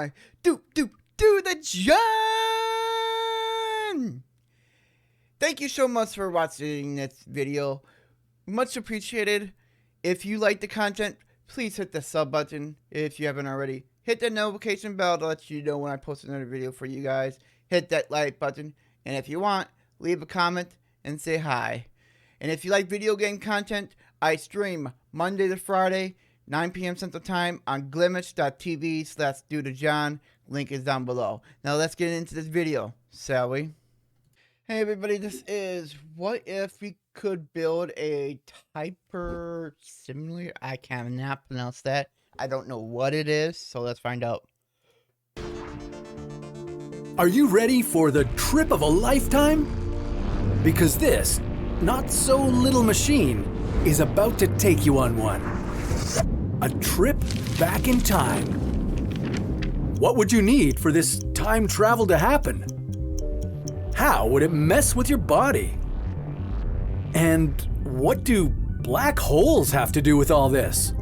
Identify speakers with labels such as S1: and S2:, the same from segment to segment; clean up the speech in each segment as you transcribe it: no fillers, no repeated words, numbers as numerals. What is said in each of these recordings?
S1: boy, do the John. Thank you so much for watching this video. Much appreciated. If you like the content, please hit the sub button if you haven't already. Hit the notification bell to let you know when I post another video for you guys. Hit that like button. And if you want, leave a comment and say hi. And if you like video game content, I stream Monday to Friday, 9 p.m. Central Time on glimish.tv/DoTheJohn. Link is down below. Now let's get into this video, shall we? Hey everybody, this is what if we could build a Tipler simulator. I cannot pronounce that. I don't know what it is, so let's find out.
S2: Are you ready for the trip of a lifetime? Because this not-so-little machine is about to take you on one. A trip back in time. What would you need for this time travel to happen? How would it mess with your body? And what do black holes have to do with all this?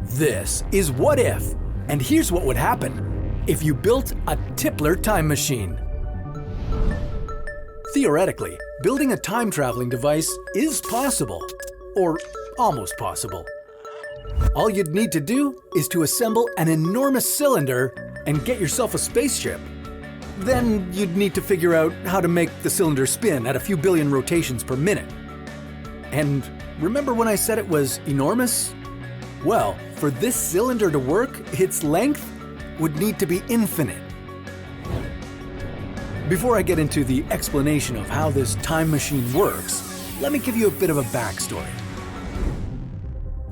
S2: This is What If, and here's what would happen if you built a Tipler time machine. Theoretically, building a time-traveling device is possible, or almost possible. All you'd need to do is to assemble an enormous cylinder and get yourself a spaceship. Then you'd need to figure out how to make the cylinder spin at a few billion rotations per minute. And remember when I said it was enormous? Well, for this cylinder to work, its length would need to be infinite. Before I get into the explanation of how this time machine works, let me give you a bit of a backstory.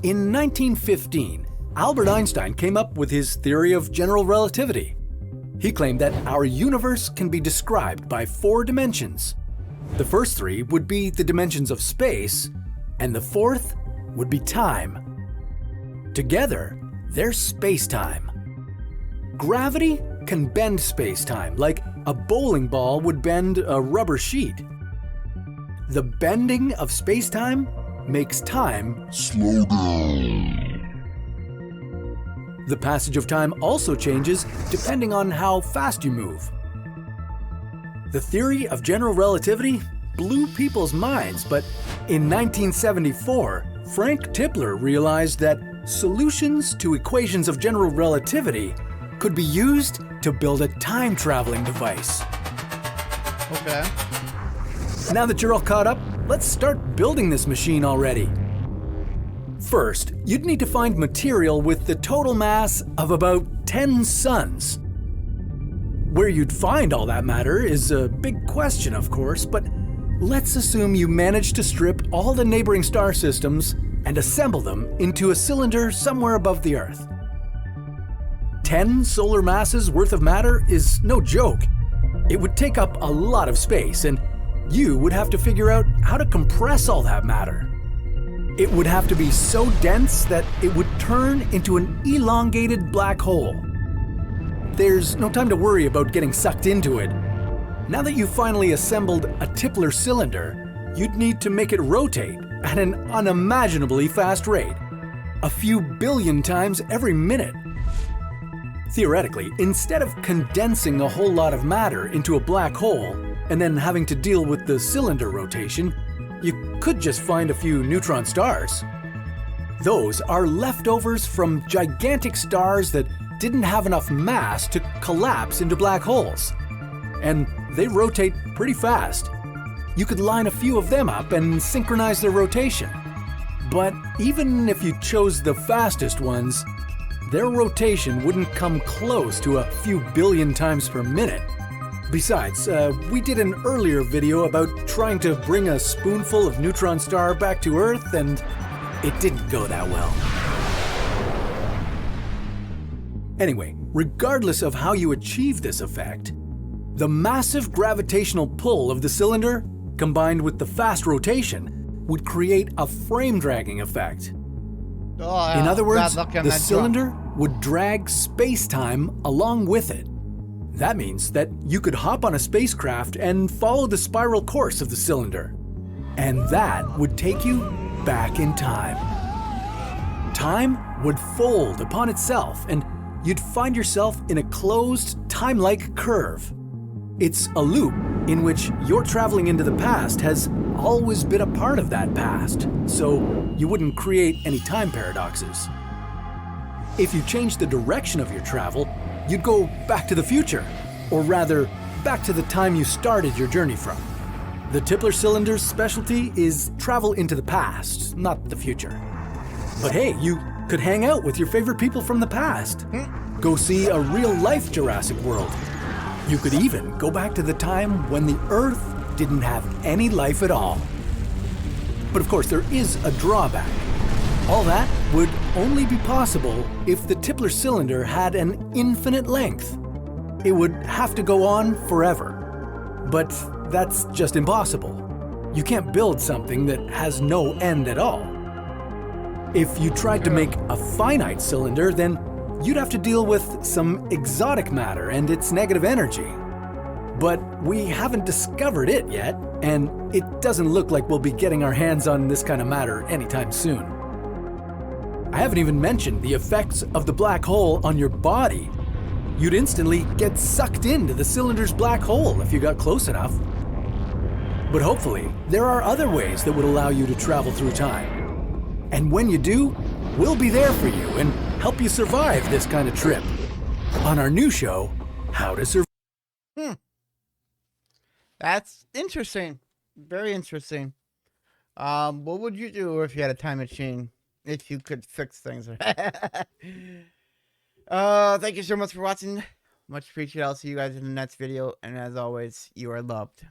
S2: In 1915, Albert Einstein came up with his theory of general relativity. He claimed that our universe can be described by 4 dimensions. The first 3 would be the dimensions of space, and the 4th would be time. Together, they're space-time. Gravity can bend space-time, like a bowling ball would bend a rubber sheet. The bending of space-time makes time slow down. The passage of time also changes depending on how fast you move. The theory of general relativity blew people's minds, but in 1974, Frank Tipler realized that solutions to equations of general relativity could be used to build a time-traveling device.
S1: Okay.
S2: Now that you're all caught up, let's start building this machine already. First, you'd need to find material with the total mass of about 10 suns. Where you'd find all that matter is a big question, of course, but let's assume you managed to strip all the neighboring star systems and assemble them into a cylinder somewhere above the Earth. 10 solar masses worth of matter is no joke. It would take up a lot of space, and you would have to figure out how to compress all that matter. It would have to be so dense that it would turn into an elongated black hole. There's no time to worry about getting sucked into it. Now that you've finally assembled a Tipler cylinder, you'd need to make it rotate at an unimaginably fast rate, a few billion times every minute. Theoretically, instead of condensing a whole lot of matter into a black hole and then having to deal with the cylinder rotation, you could just find a few neutron stars. Those are leftovers from gigantic stars that didn't have enough mass to collapse into black holes. And they rotate pretty fast. You could line a few of them up and synchronize their rotation. But even if you chose the fastest ones, their rotation wouldn't come close to a few billion times per minute. Besides, we did an earlier video about trying to bring a spoonful of neutron star back to Earth, and it didn't go that well. Anyway, regardless of how you achieve this effect, the massive gravitational pull of the cylinder, combined with the fast rotation, would create a frame-dragging effect.
S1: Oh,
S2: In other words,
S1: God,
S2: the cylinder would drag space-time along with it. That means that you could hop on a spacecraft and follow the spiral course of the cylinder. And that would take you back in time. Time would fold upon itself, and you'd find yourself in a closed, time-like curve. It's a loop in which your traveling into the past has always been a part of that past, so you wouldn't create any time paradoxes. If you change the direction of your travel, you'd go back to the future, or rather, back to the time you started your journey from. The Tipler cylinder's specialty is travel into the past, not the future. But hey, you could hang out with your favorite people from the past. Go see a real-life Jurassic World. You could even go back to the time when the Earth didn't have any life at all. But of course, there is a drawback. All that would only be possible if the Tipler cylinder had an infinite length. It would have to go on forever. But that's just impossible. You can't build something that has no end at all. If you tried to make a finite cylinder, then you'd have to deal with some exotic matter and its negative energy. But we haven't discovered it yet, and it doesn't look like we'll be getting our hands on this kind of matter anytime soon. I haven't even mentioned the effects of the black hole on your body. You'd instantly get sucked into the cylinder's black hole if you got close enough. But hopefully, there are other ways that would allow you to travel through time. And when you do, we'll be there for you and help you survive this kind of trip. On our new show, How to Survive.
S1: That's interesting. Very interesting. What would you do if you had a time machine? If you could fix things. Thank you so much for watching. Much appreciated. I'll see you guys in the next video. And as always, you are loved.